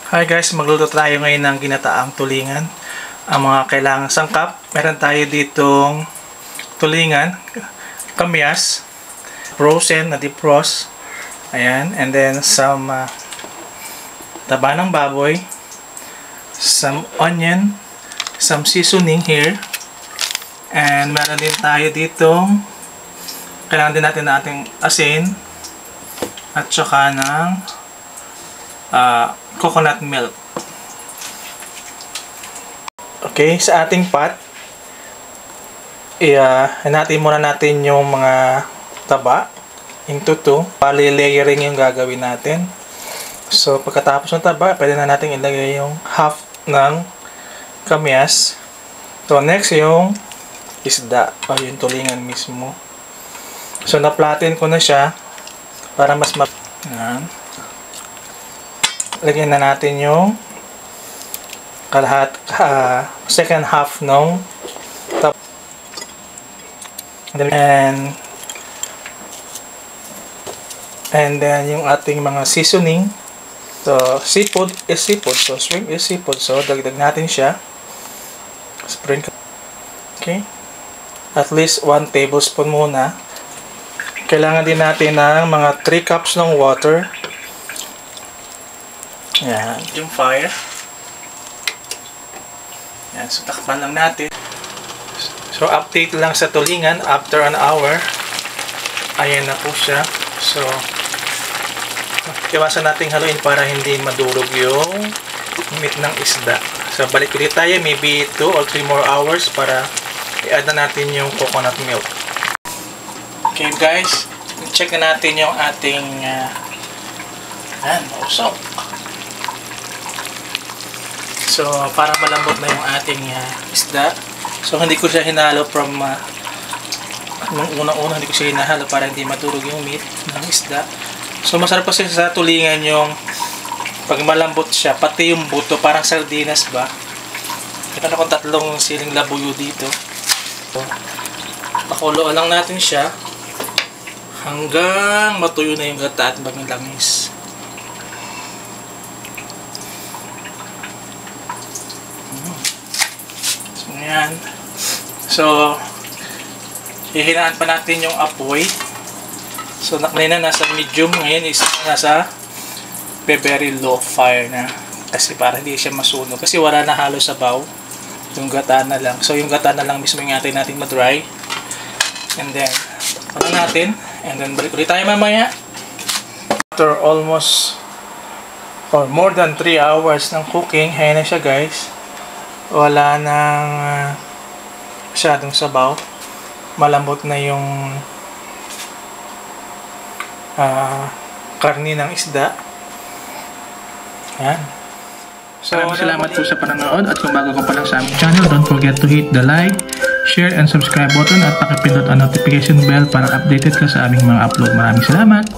Hi guys, magluto tayo ngayon ng ginataang tulingan. Ang mga kailangang sangkap, meron tayo ditong tulingan, kamyas, frozen na defrost, ayan, and then some taba ng baboy, some onion, some seasoning here, and meron din tayo ditong kailangan din natin ng ating asin at saka ng coconut milk. Okay, sa ating pot, hanatin muna natin yung mga taba into 2. Pali-layering yung gagawin natin. So, pagkatapos ng taba, pwede na natin ilagay yung half ng kamyas. So, next yung isda o yung tulingan mismo. So, na-flatten ko na siya para mas lagyan na natin yung second half ng top. And then yung ating mga seasoning. So seafood is seafood, so shrimp is seafood, so dagdag natin siya. Sprinkle. Okay, at least 1 tablespoon muna. Kailangan din natin ng mga 3 cups ng water. Yan, yung fire. Yan, so takpan lang natin. So update lang sa tulingan after an hour. Ayan na po siya. So iwasan nating haluin para hindi madurog yung meat ng isda. So balik ulit tayo, maybe 2 or 3 more hours para i-add na natin yung coconut milk. Okay guys, check na natin yung ating usok. So, para malambot na yung ating isda. So, hindi ko siya hinalo from nung unang-una, hindi ko siya hinalo para hindi maturog yung meat ng isda. So, masarap kasi sa tulingan yung pag malambot siya, pati yung buto, parang sardinas ba. Meron akong 3 siling labuyo dito. So, pakuloan lang natin siya hanggang matuyo na yung gata at bagong langis. Ayan. So, hihinaan pa natin yung apoy. So, kanina nasa medium, ngayon is nasa very low fire na. Kasi para hindi siya masunog. Kasi wala na halo sabaw. Yung gata na lang. So, yung gata na lang mismo yung atin natin ma-dry. And then, natin. And then, balik ulit tayo mamaya. After almost or more than 3 hours ng cooking, ayan na siya guys. Wala nang masyadong sabaw. Malambot na yung karni ng isda. Yan. So, salamat po sa panonood at kung bago ko pa lang sa aming channel, don't forget to hit the like, share, and subscribe button at pakipindot ang notification bell para updated ka sa aming mga upload. Maraming salamat!